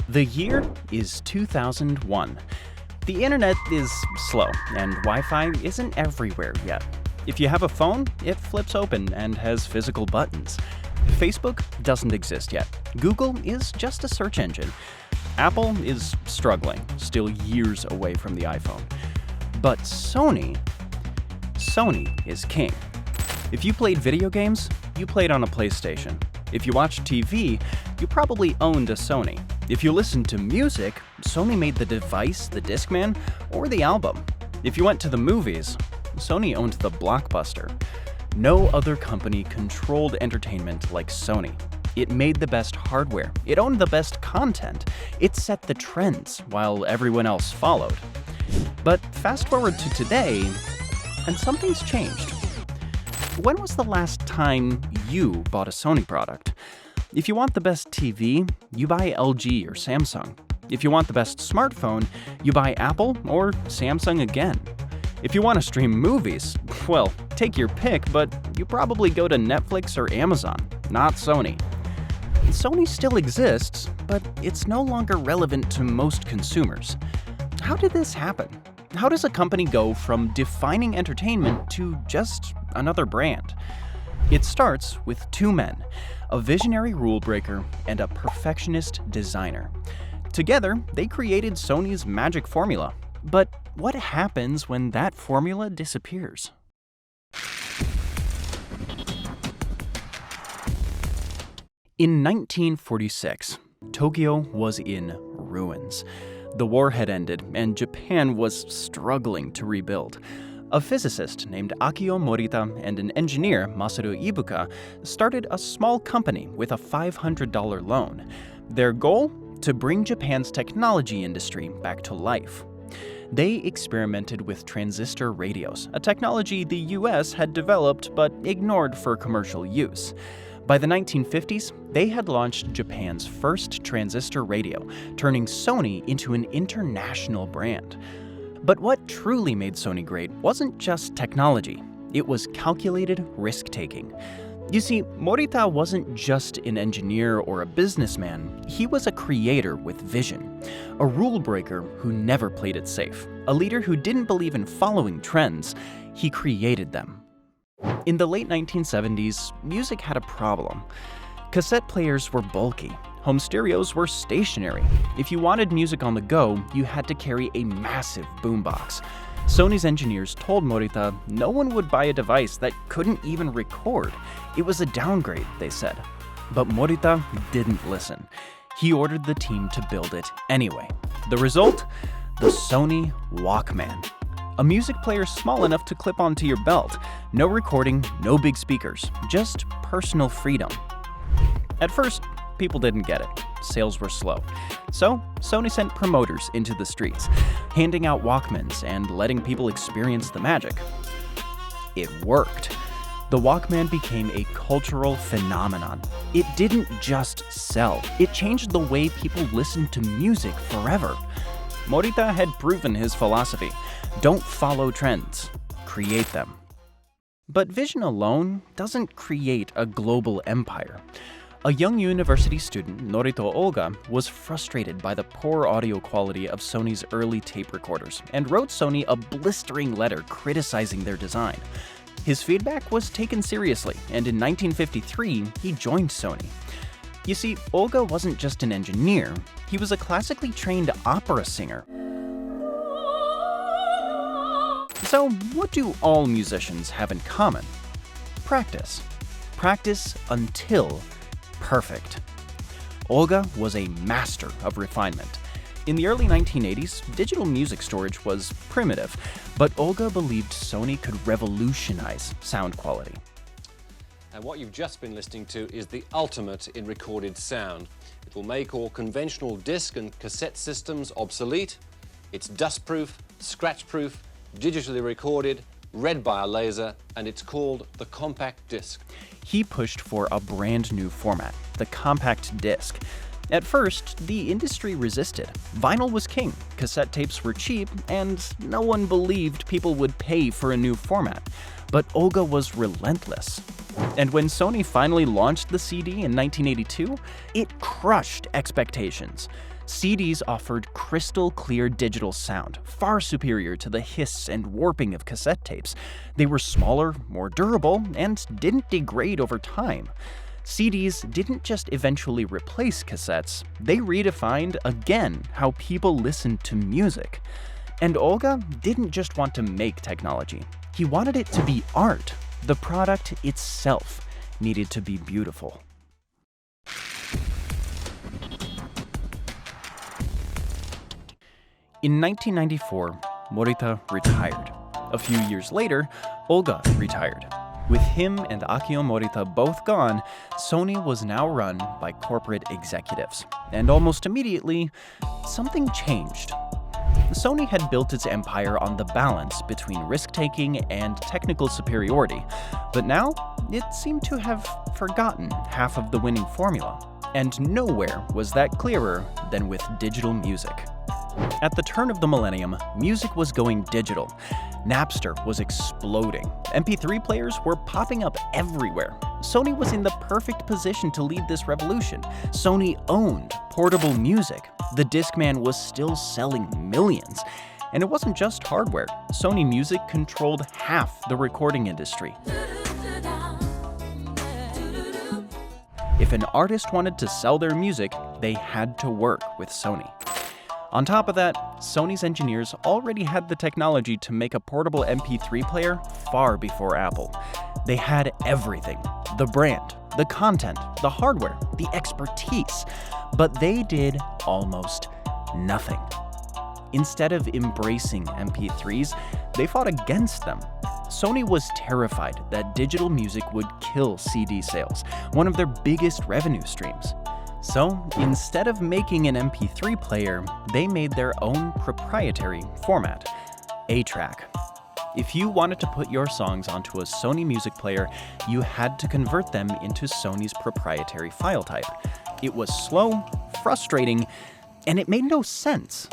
The year is 2001. The internet is slow, and Wi-Fi isn't everywhere yet. If you have a phone, it flips open and has physical buttons. Facebook doesn't exist yet. Google is just a search engine. Apple is struggling, still years away from the iPhone. But Sony is king. If you played video games, you played on a PlayStation. If you watched TV, you probably owned a Sony. If you listened to music, Sony made the device, the Discman, or the album. If you went to the movies, Sony owned the blockbuster. No other company controlled entertainment like Sony. It made the best hardware. It owned the best content. It set the trends while everyone else followed. But fast forward to today, and something's changed. When was the last time you bought a Sony product? If you want the best TV, you buy LG or Samsung. If you want the best smartphone, you buy Apple or Samsung again. If you want to stream movies, well, take your pick, but you probably go to Netflix or Amazon, not Sony. Sony still exists, but it's no longer relevant to most consumers. How did this happen? How does a company go from defining entertainment to just another brand? It starts with two men, a visionary rule breaker and a perfectionist designer. Together, they created Sony's magic formula. But what happens when that formula disappears? In 1946, Tokyo was in ruins. The war had ended, and Japan was struggling to rebuild. A physicist named Akio Morita and an engineer, Masaru Ibuka, started a small company with a $500 loan. Their goal? To bring Japan's technology industry back to life. They experimented with transistor radios, a technology the US had developed but ignored for commercial use. By the 1950s, they had launched Japan's first transistor radio, turning Sony into an international brand. But what truly made Sony great wasn't just technology, it was calculated risk-taking. You see, Morita wasn't just an engineer or a businessman, he was a creator with vision. A rule breaker who never played it safe. A leader who didn't believe in following trends, he created them. In the late 1970s, music had a problem. Cassette players were bulky. Home stereos were stationary. If you wanted music on the go, you had to carry a massive boombox. Sony's engineers told Morita no one would buy a device that couldn't even record. It was a downgrade, they said. But Morita didn't listen. He ordered the team to build it anyway. The result? The Sony Walkman. A music player small enough to clip onto your belt. No recording, no big speakers, just personal freedom. At first, people didn't get it. Sales were slow. So, Sony sent promoters into the streets, handing out Walkmans and letting people experience the magic. It worked. The Walkman became a cultural phenomenon. It didn't just sell. It changed the way people listened to music forever. Morita had proven his philosophy. Don't follow trends. Create them. But vision alone doesn't create a global empire. A young university student, Norito Olga, was frustrated by the poor audio quality of Sony's early tape recorders and wrote Sony a blistering letter criticizing their design. His feedback was taken seriously, and in 1953, he joined Sony. You see, Olga wasn't just an engineer, he was a classically trained opera singer. So, what do all musicians have in common? Practice. Practice until perfect. Olga was a master of refinement. In the early 1980s, digital music storage was primitive, but Olga believed Sony could revolutionize sound quality. And what you've just been listening to is the ultimate in recorded sound. It will make all conventional disc and cassette systems obsolete. It's dustproof, scratch-proof, digitally recorded, read by a laser, and it's called the compact disc. He pushed for a brand new format, the compact disc. At first, the industry resisted. Vinyl was king, cassette tapes were cheap, and no one believed people would pay for a new format. But Olga was relentless. And when Sony finally launched the CD in 1982, it crushed expectations. CDs offered crystal clear digital sound, far superior to the hiss and warping of cassette tapes. They were smaller, more durable, and didn't degrade over time. CDs didn't just eventually replace cassettes, they redefined, again, how people listened to music. And Olga didn't just want to make technology. He wanted it to be art. The product itself needed to be beautiful. In 1994, Morita retired. A few years later, Olga retired. With him and Akio Morita both gone, Sony was now run by corporate executives. And almost immediately, something changed. Sony had built its empire on the balance between risk-taking and technical superiority, but now it seemed to have forgotten half of the winning formula. And nowhere was that clearer than with digital music. At the turn of the millennium, music was going digital. Napster was exploding. MP3 players were popping up everywhere. Sony was in the perfect position to lead this revolution. Sony owned portable music. The Discman was still selling millions. And it wasn't just hardware. Sony Music controlled half the recording industry. If an artist wanted to sell their music, they had to work with Sony. On top of that, Sony's engineers already had the technology to make a portable MP3 player far before Apple. They had everything: the brand, the content, the hardware, the expertise. But they did almost nothing. Instead of embracing MP3s, they fought against them. Sony was terrified that digital music would kill CD sales, one of their biggest revenue streams. So, instead of making an MP3 player, they made their own proprietary format, A-Track. If you wanted to put your songs onto a Sony music player, you had to convert them into Sony's proprietary file type. It was slow, frustrating, and it made no sense.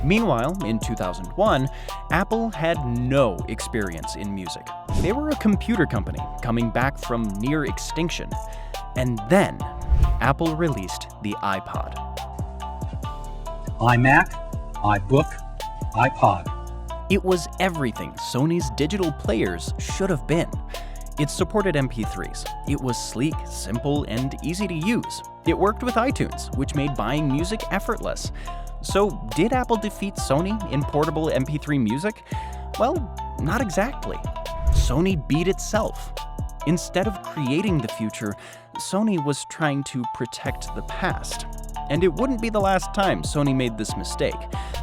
Meanwhile, in 2001, Apple had no experience in music. They were a computer company coming back from near extinction. And then, Apple released the iPod. iMac, iBook, iPod. It was everything Sony's digital players should have been. It supported MP3s. It was sleek, simple, and easy to use. It worked with iTunes, which made buying music effortless. So, did Apple defeat Sony in portable MP3 music? Well, not exactly. Sony beat itself. Instead of creating the future, Sony was trying to protect the past. And it wouldn't be the last time Sony made this mistake,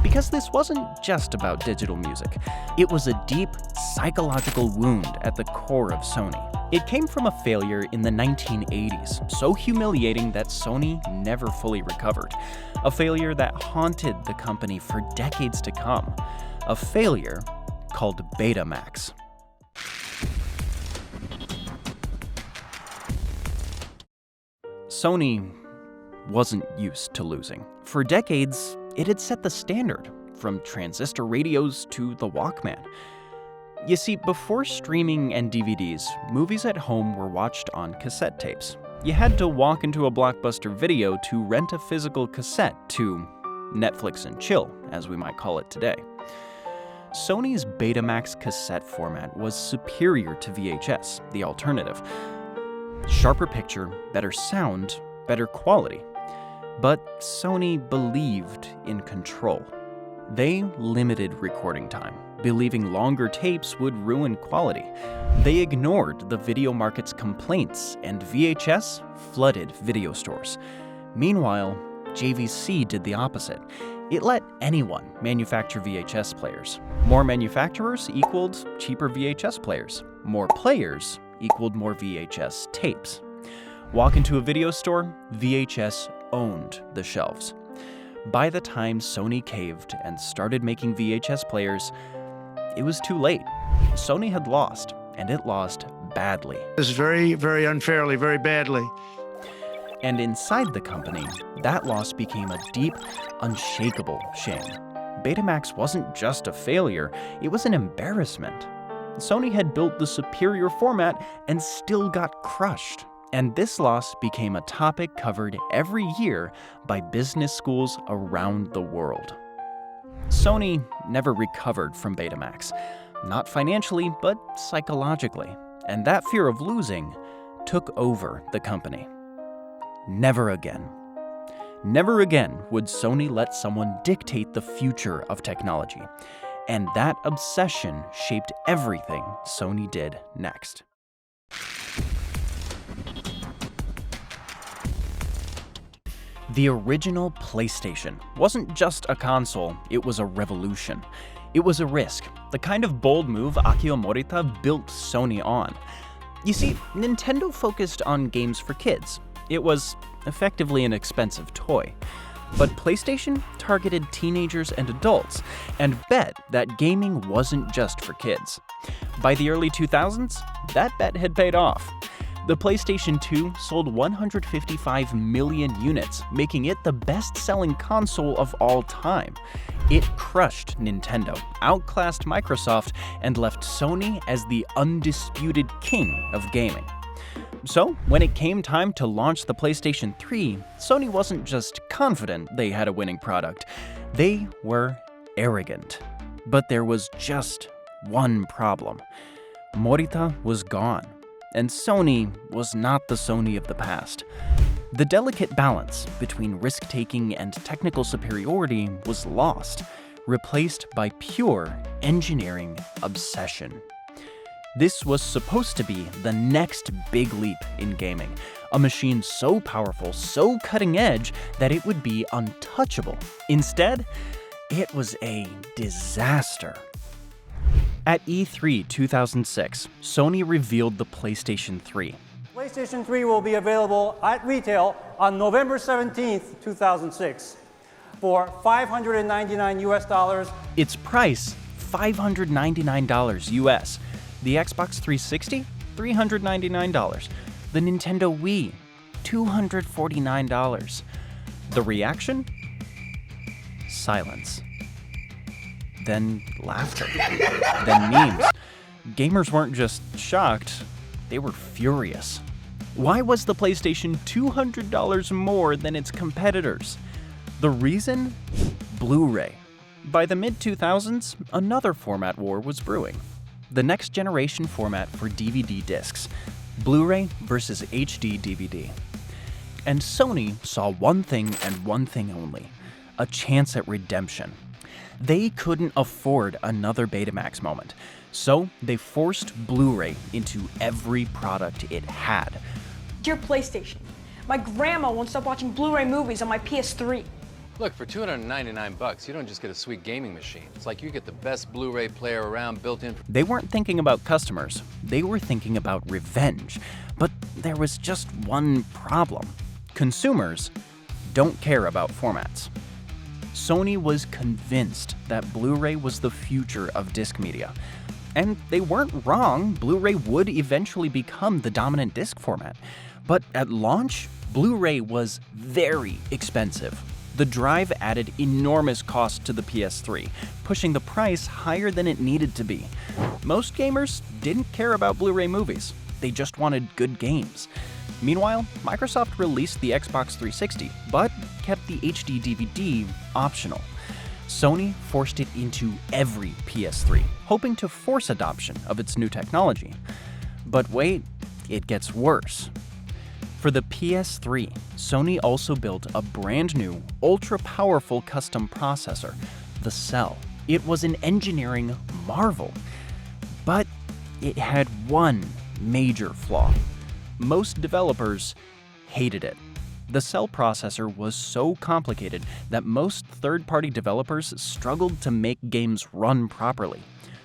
because this wasn't just about digital music. It was a deep, psychological wound at the core of Sony. It came from a failure in the 1980s, so humiliating that Sony never fully recovered. A failure that haunted the company for decades to come. A failure called Betamax. Sony wasn't used to losing. For decades, it had set the standard, from transistor radios to the Walkman. You see, before streaming and DVDs, movies at home were watched on cassette tapes. You had to walk into a Blockbuster Video to rent a physical cassette to Netflix and chill, as we might call it today. Sony's Betamax cassette format was superior to VHS, the alternative. Sharper picture, better sound, better quality. But Sony believed in control. They limited recording time, believing longer tapes would ruin quality. They ignored the video market's complaints, and VHS flooded video stores. Meanwhile, JVC did the opposite. It let anyone manufacture VHS players. More manufacturers equaled cheaper VHS players. More players equaled more VHS tapes. Walk into a video store, VHS owned the shelves. By the time Sony caved and started making VHS players, it was too late. Sony had lost, and it lost badly. It was very, very unfairly, very badly. And inside the company, that loss became a deep, unshakable shame. Betamax wasn't just a failure, it was an embarrassment. Sony had built the superior format and still got crushed. And this loss became a topic covered every year by business schools around the world. Sony never recovered from Betamax, not financially, but psychologically, and that fear of losing took over the company. Never again. Never again would Sony let someone dictate the future of technology, and that obsession shaped everything Sony did next. The original PlayStation wasn't just a console, it was a revolution. It was a risk, the kind of bold move Akio Morita built Sony on. You see, Nintendo focused on games for kids. It was effectively an expensive toy. But PlayStation targeted teenagers and adults, and bet that gaming wasn't just for kids. By the early 2000s, that bet had paid off. The PlayStation 2 sold 155 million units, making it the best-selling console of all time. It crushed Nintendo, outclassed Microsoft, and left Sony as the undisputed king of gaming. So, when it came time to launch the PlayStation 3, Sony wasn't just confident they had a winning product, they were arrogant. But there was just one problem. Morita was gone, and Sony was not the Sony of the past. The delicate balance between risk-taking and technical superiority was lost, replaced by pure engineering obsession. This was supposed to be the next big leap in gaming, a machine so powerful, so cutting-edge, that it would be untouchable. Instead, it was a disaster. At E3 2006, Sony revealed the PlayStation 3. PlayStation 3 will be available at retail on November 17th, 2006 for $599 US. Its price, $599 US. The Xbox 360, $399. The Nintendo Wii, $249. The reaction? Silence. Then laughter. Then memes. Gamers weren't just shocked, they were furious. Why was the PlayStation $200 more than its competitors? The reason? Blu-ray. By the mid-2000s, another format war was brewing. The next generation format for DVD discs, Blu-ray versus HD DVD. And Sony saw one thing and one thing only, a chance at redemption. They couldn't afford another Betamax moment, so they forced Blu-ray into every product it had. Dear PlayStation, my grandma won't stop watching Blu-ray movies on my PS3. Look, for $299, you don't just get a sweet gaming machine. It's like you get the best Blu-ray player around built in. They weren't thinking about customers, they were thinking about revenge. But there was just one problem. Consumers don't care about formats. Sony was convinced that Blu-ray was the future of disc media. And they weren't wrong, Blu-ray would eventually become the dominant disc format. But at launch, Blu-ray was very expensive. The drive added enormous cost to the PS3, pushing the price higher than it needed to be. Most gamers didn't care about Blu-ray movies, they just wanted good games. Meanwhile, Microsoft released the Xbox 360, but kept the HD DVD optional. Sony forced it into every PS3, hoping to force adoption of its new technology. But wait, it gets worse. For the PS3, Sony also built a brand new, ultra-powerful custom processor, the Cell. It was an engineering marvel. But it had one major flaw. Most developers hated it. The Cell processor was so complicated that most third-party developers struggled to make games run properly.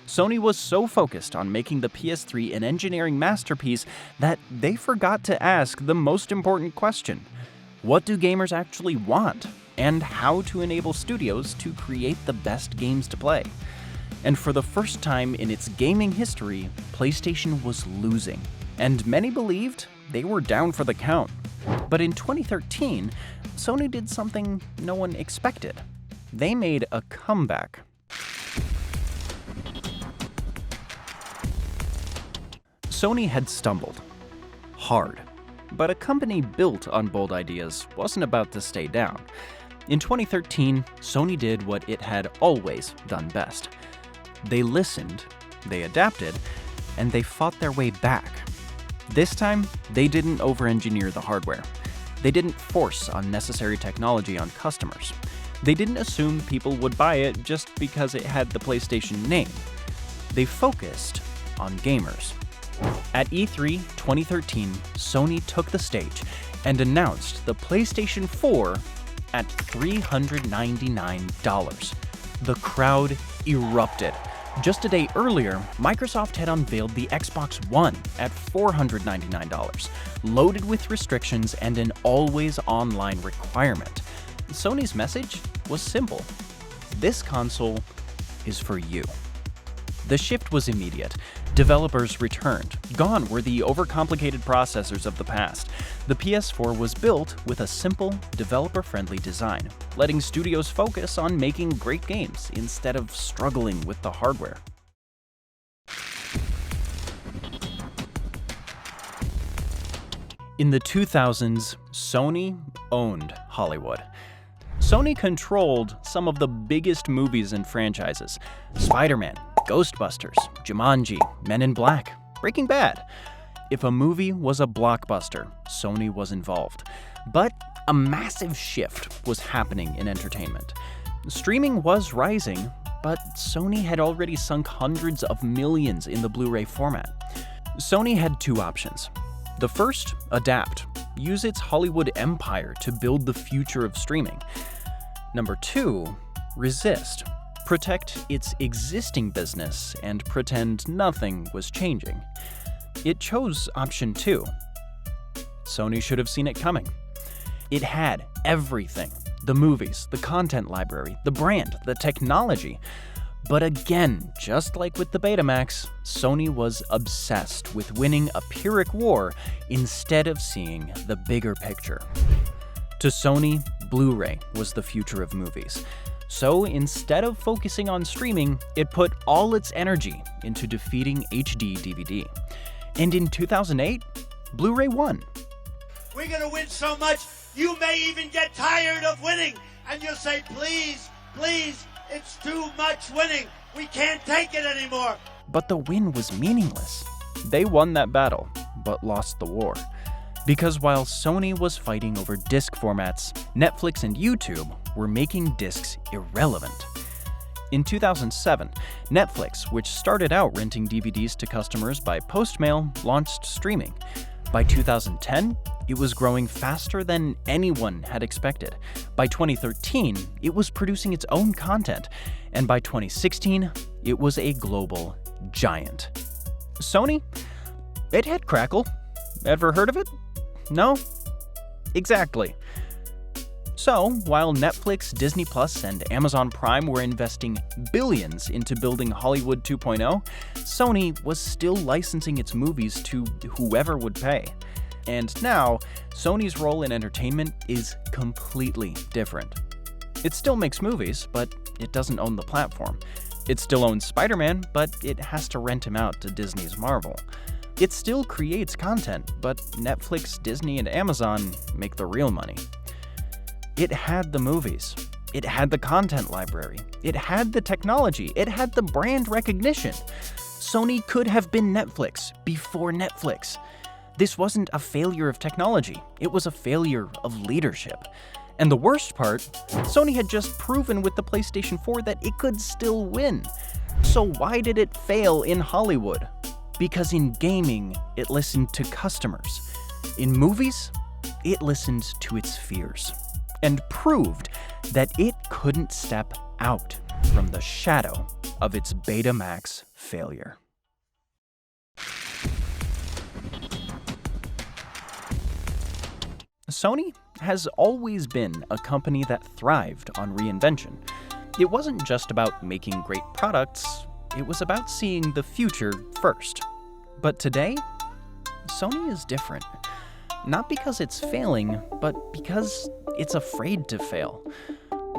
Sony was so focused on making the PS3 an engineering masterpiece that they forgot to ask the most important question: what do gamers actually want, and how to enable studios to create the best games to play? And for the first time in its gaming history, PlayStation was losing, and many believed they were down for the count. But in 2013, Sony did something no one expected. They made a comeback. Sony had stumbled hard. But a company built on bold ideas wasn't about to stay down. In 2013, Sony did what it had always done best. They listened, they adapted, and they fought their way back. This time, they didn't over-engineer the hardware. They didn't force unnecessary technology on customers. They didn't assume people would buy it just because it had the PlayStation name. They focused on gamers. At E3 2013, Sony took the stage and announced the PlayStation 4 at $399. The crowd erupted. Just a day earlier, Microsoft had unveiled the Xbox One at $499, loaded with restrictions and an always-online requirement. Sony's message was simple: this console is for you. The shift was immediate. Developers returned. Gone were the overcomplicated processors of the past. The PS4 was built with a simple, developer-friendly design, letting studios focus on making great games instead of struggling with the hardware. In the 2000s, Sony owned Hollywood. Sony controlled some of the biggest movies and franchises: Spider-Man, Ghostbusters, Jumanji, Men in Black, Breaking Bad. If a movie was a blockbuster, Sony was involved. But a massive shift was happening in entertainment. Streaming was rising, but Sony had already sunk hundreds of millions in the Blu-ray format. Sony had two options. The first, adapt, use its Hollywood empire to build the future of streaming. Number two, resist, protect its existing business and pretend nothing was changing. It chose option two. Sony should have seen it coming. It had everything: the movies, the content library, the brand, the technology. But again, just like with the Betamax, Sony was obsessed with winning a Pyrrhic war instead of seeing the bigger picture. To Sony, Blu-ray was the future of movies. So instead of focusing on streaming, it put all its energy into defeating HD DVD. And in 2008, Blu-ray won. We're going to win so much, you may even get tired of winning. And you'll say, please, please, it's too much winning. We can't take it anymore. But the win was meaningless. They won that battle, but lost the war. Because while Sony was fighting over disc formats, Netflix and YouTube were making discs irrelevant. In 2007, Netflix, which started out renting DVDs to customers by postmail, launched streaming. By 2010, it was growing faster than anyone had expected. By 2013, it was producing its own content. And by 2016, it was a global giant. Sony? It had Crackle. Ever heard of it? No? Exactly. So, while Netflix, Disney Plus, and Amazon Prime were investing billions into building Hollywood 2.0, Sony was still licensing its movies to whoever would pay. And now, Sony's role in entertainment is completely different. It still makes movies, but it doesn't own the platform. It still owns Spider-Man, but it has to rent him out to Disney's Marvel. It still creates content, but Netflix, Disney, and Amazon make the real money. It had the movies. It had the content library. It had the technology. It had the brand recognition. Sony could have been Netflix before Netflix. This wasn't a failure of technology. It was a failure of leadership. And the worst part, Sony had just proven with the PlayStation 4 that it could still win. So why did it fail in Hollywood? Because in gaming, it listened to customers. In movies, it listened to its fears. And proved that it couldn't step out from the shadow of its Betamax failure. Sony has always been a company that thrived on reinvention. It wasn't just about making great products, it was about seeing the future first. But today, Sony is different. Not because it's failing, but because it's afraid to fail.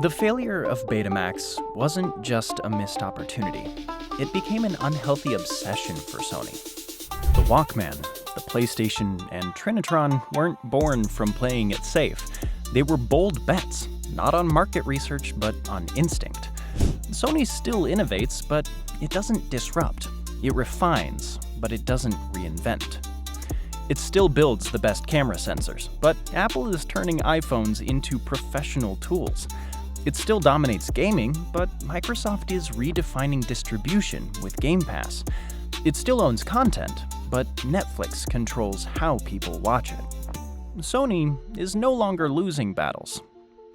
The failure of Betamax wasn't just a missed opportunity. It became an unhealthy obsession for Sony. The Walkman The PlayStation and Trinitron weren't born from playing it safe. They were bold bets, not on market research, but on instinct. Sony still innovates, but it doesn't disrupt. It refines, but it doesn't reinvent. It still builds the best camera sensors, but Apple is turning iPhones into professional tools. It still dominates gaming, but Microsoft is redefining distribution with Game Pass. It still owns content, but Netflix controls how people watch it. Sony is no longer losing battles.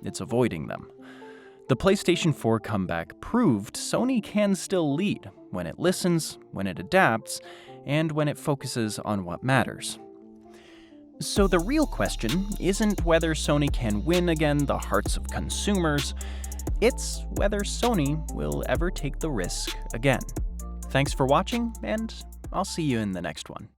It's avoiding them. The PlayStation 4 comeback proved Sony can still lead when it listens, when it adapts, and when it focuses on what matters. So the real question isn't whether Sony can win again the hearts of consumers, it's whether Sony will ever take the risk again. Thanks for watching, and I'll see you in the next one.